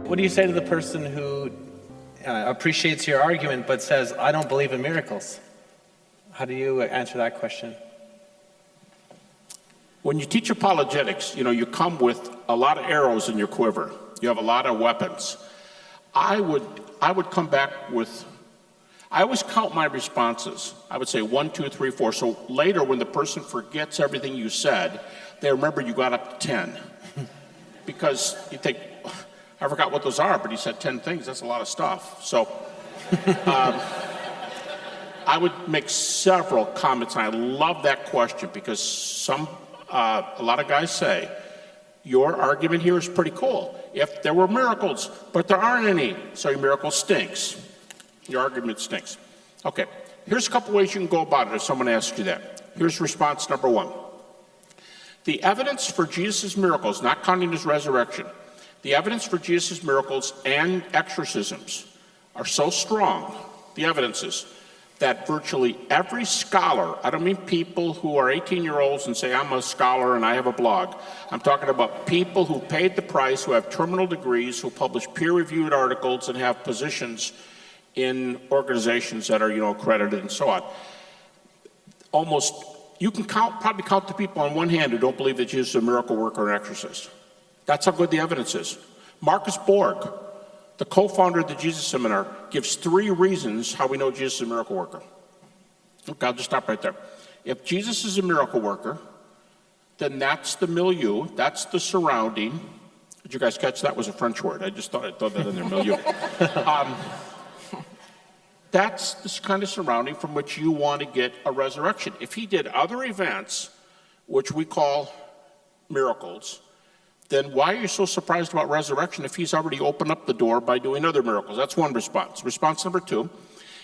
What do you say to the person who appreciates your argument but says, I don't believe in miracles? How do you answer that question? When you teach apologetics, you come with a lot of arrows in your quiver. You have a lot of weapons. I would come back with, I always count my responses. I would say 1, 2, 3, 4. So later when the person forgets everything you said, they remember you got up to 10. Because you think, I forgot what those are, but he said 10 things. That's a lot of stuff. So I would make several comments, and I love that question because a lot of guys say, your argument here is pretty cool. If there were miracles, but there aren't any, so your miracle stinks. Your argument stinks. Okay, here's a couple ways you can go about it if someone asks you that. Here's response number 1. The evidence for Jesus' miracles, not counting his resurrection, the evidence for Jesus' miracles and exorcisms are so strong, the evidences, that virtually every scholar, I don't mean people who are 18-year-olds and say, I'm a scholar and I have a blog. I'm talking about people who paid the price, who have terminal degrees, who publish peer-reviewed articles and have positions in organizations that are, accredited and so on. You can probably count the people on one hand who don't believe that Jesus is a miracle worker or an exorcist. That's how good the evidence is. Marcus Borg, the co-founder of the Jesus Seminar, gives 3 reasons how we know Jesus is a miracle worker. Okay, I'll just stop right there. If Jesus is a miracle worker, then that's the milieu, that's the surrounding. Did you guys catch that was a French word? I just thought I'd throw that in there, milieu. That's this kind of surrounding from which you want to get a resurrection. If he did other events, which we call miracles, then why are you so surprised about resurrection if he's already opened up the door by doing other miracles? That's one response. Response number 2,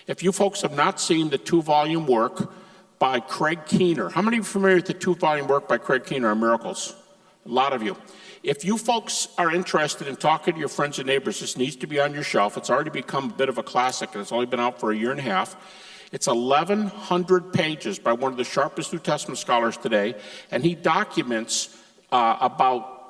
if you folks have not seen the 2-volume work by Craig Keener, how many of you are familiar with the 2-volume work by Craig Keener on miracles? A lot of you. If you folks are interested in talking to your friends and neighbors, this needs to be on your shelf. It's already become a bit of a classic, and it's only been out for a year and a half. It's 1,100 pages by one of the sharpest New Testament scholars today, and he documents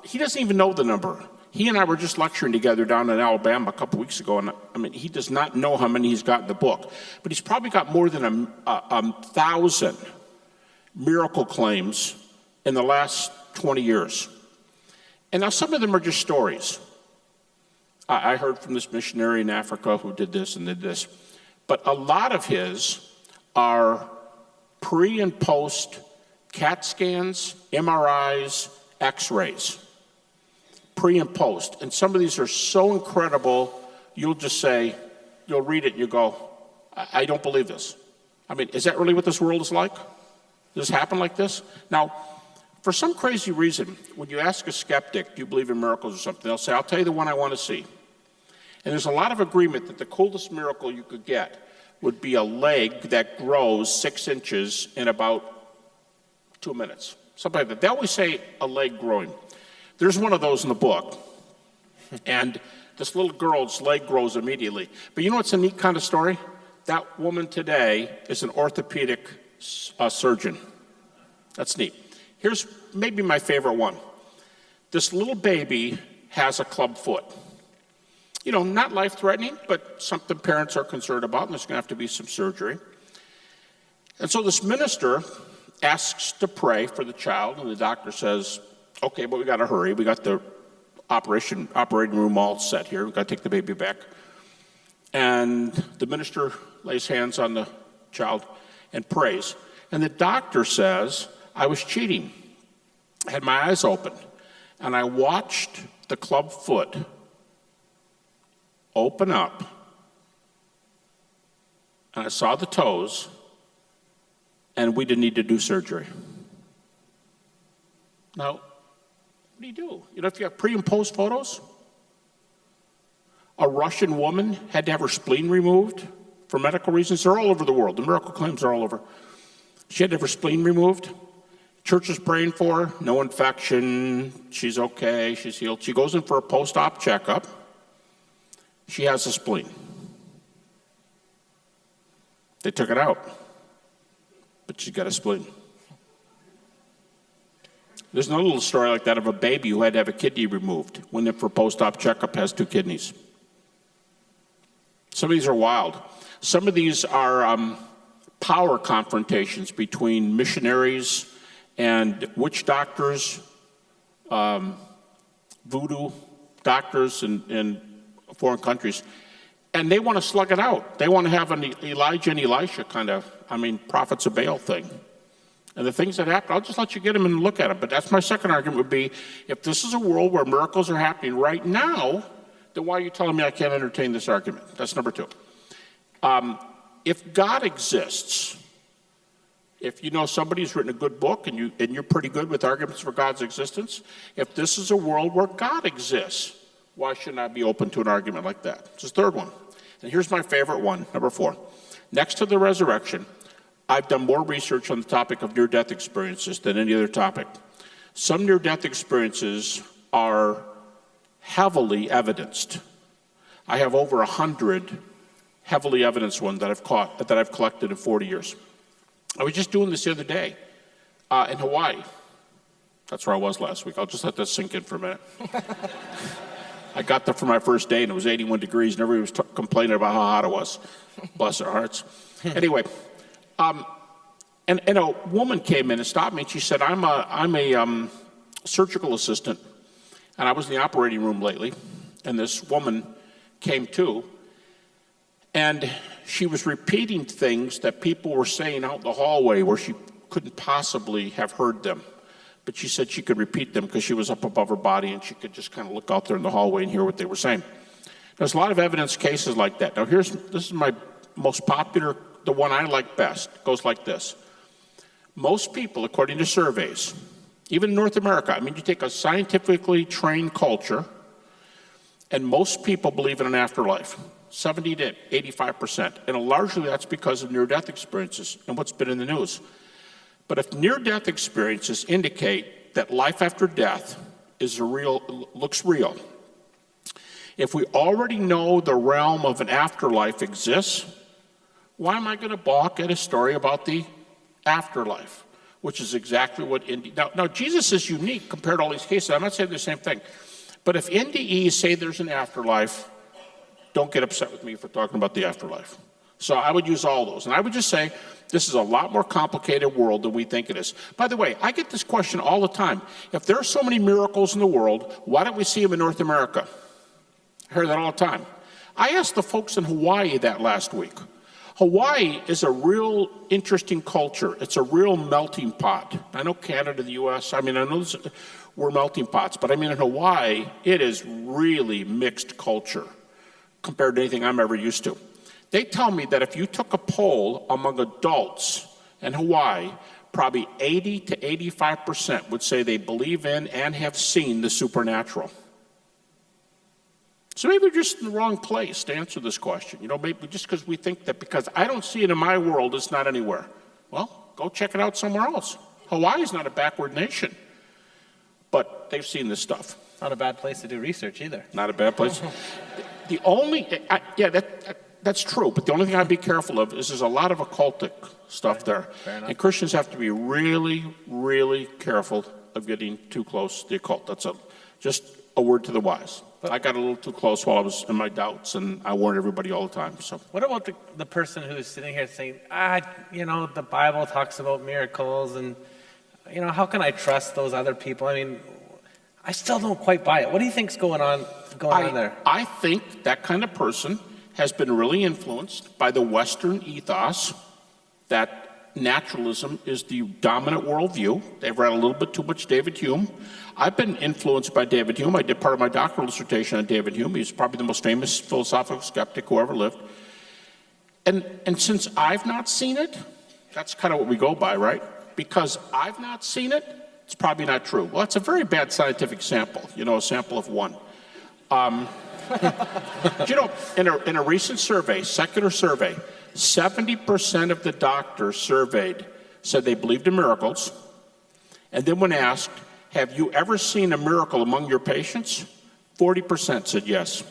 he doesn't even know the number. He and I were just lecturing together down in Alabama a couple weeks ago, and he does not know how many he's got in the book, but he's probably got more than 1,000 miracle claims in the last 20 years. And now some of them are just stories. I heard from this missionary in Africa who did this and did this. But a lot of his are pre and post CAT scans, MRIs, X-rays. Pre and post. And some of these are so incredible, you'll read it and you go, I don't believe this. Is that really what this world is like? Does this happen like this? Now, for some crazy reason, when you ask a skeptic, do you believe in miracles or something, they'll say, I'll tell you the one I want to see. And there's a lot of agreement that the coolest miracle you could get would be a leg that grows 6 inches in about 2 minutes. Something like that. They always say a leg growing. There's one of those in the book. And this little girl's leg grows immediately. But you know what's a neat kind of story? That woman today is an orthopedic surgeon. That's neat. Here's maybe my favorite one. This little baby has a club foot. Not life-threatening, but something parents are concerned about, and there's going to have to be some surgery. And so this minister asks to pray for the child, and the doctor says, okay, but we got to hurry. We got the operating room all set here. We got to take the baby back. And the minister lays hands on the child and prays. And the doctor says, I was cheating. I had my eyes open, and I watched the club foot open up, and I saw the toes, and we didn't need to do surgery. Now, what do you do? If you have pre and post photos, a Russian woman had to have her spleen removed for medical reasons. They're all over the world. The miracle claims are all over. She had to have her spleen removed. Church is praying for her, no infection, she's okay, she's healed. She goes in for a post-op checkup. She has a spleen. They took it out, but she's got a spleen. There's another little story like that of a baby who had to have a kidney removed, went in for a post-op checkup, has 2 kidneys. Some of these are wild. Some of these are power confrontations between missionaries and witch doctors, voodoo doctors in foreign countries. And they want to slug it out. They want to have an Elijah and Elisha kind of, prophets of Baal thing. And the things that happen, I'll just let you get them and look at them. But that's my second argument would be, if this is a world where miracles are happening right now, then why are you telling me I can't entertain this argument? That's number 2. If God exists, if you know somebody's written a good book and you're pretty good with arguments for God's existence, if this is a world where God exists, why shouldn't I be open to an argument like that? It's the third one. And here's my favorite one, number 4. Next to the resurrection, I've done more research on the topic of near-death experiences than any other topic. Some near-death experiences are heavily evidenced. I have over 100 heavily evidenced ones that I've collected in 40 years. I was just doing this the other day in Hawaii. That's where I was last week. I'll just let that sink in for a minute. I got there for my first day and it was 81 degrees and everybody was complaining about how hot it was. Bless their hearts. Anyway, and a woman came in and stopped me and she said, I'm a surgical assistant and I was in the operating room lately and this woman came too and she was repeating things that people were saying out in the hallway where she couldn't possibly have heard them. But she said she could repeat them because she was up above her body and she could just kind of look out there in the hallway and hear what they were saying. There's a lot of evidence cases like that. Now this is my most popular, the one I like best. It goes like this. Most people, according to surveys, even in North America, you take a scientifically trained culture, and most people believe in an afterlife, 70 to 85%. And largely that's because of near-death experiences and what's been in the news. But if near-death experiences indicate that life after death looks real, if we already know the realm of an afterlife exists, why am I going to balk at a story about the afterlife, which is exactly what now Jesus is unique compared to all these cases. I'm not saying the same thing. But if NDEs say there's an afterlife, don't get upset with me for talking about the afterlife. So I would use all those. And I would just say this is a lot more complicated world than we think it is. By the way, I get this question all the time. If there are so many miracles in the world, why don't we see them in North America? I hear that all the time. I asked the folks in Hawaii that last week. Hawaii is a real interesting culture. It's a real melting pot. I know Canada, the U.S., I know we're melting pots, but in Hawaii, it is really mixed culture compared to anything I'm ever used to. They tell me that if you took a poll among adults in Hawaii, probably 80 to 85% would say they believe in and have seen the supernatural. So maybe we're just in the wrong place to answer this question. Maybe just because we think that because I don't see it in my world, it's not anywhere. Well, go check it out somewhere else. Hawaii's not a backward nation, but they've seen this stuff. Not a bad place to do research either. Not a bad place. That's true, but the only thing I'd be careful of is there's a lot of occultic stuff there. Fair enough. And Christians have to be really, really careful of getting too close to the occult. That's just a word to the wise. I got a little too close while I was in my doubts, and I warn everybody all the time. So, what about the person who's sitting here saying, the Bible talks about miracles, and, how can I trust those other people? I still don't quite buy it. What do you think's going on there? I think that kind of person has been really influenced by the Western ethos that naturalism is the dominant worldview. They've read a little bit too much David Hume. I've been influenced by David Hume. I did part of my doctoral dissertation on David Hume. He's probably the most famous philosophical skeptic who ever lived. And since I've not seen it, that's kind of what we go by, right? Because I've not seen it, it's probably not true. Well, it's a very bad scientific sample, a sample of one. In a recent survey, secular survey, 70% of the doctors surveyed said they believed in miracles. And then when asked, have you ever seen a miracle among your patients? 40% said yes.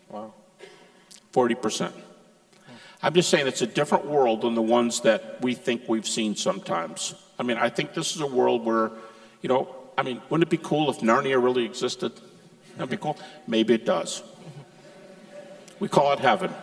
Wow. 40%. I'm just saying it's a different world than the ones that we think we've seen sometimes. I think this is a world where, I mean, wouldn't it be cool if Narnia really existed? That'd be cool. Maybe it does. We call it heaven.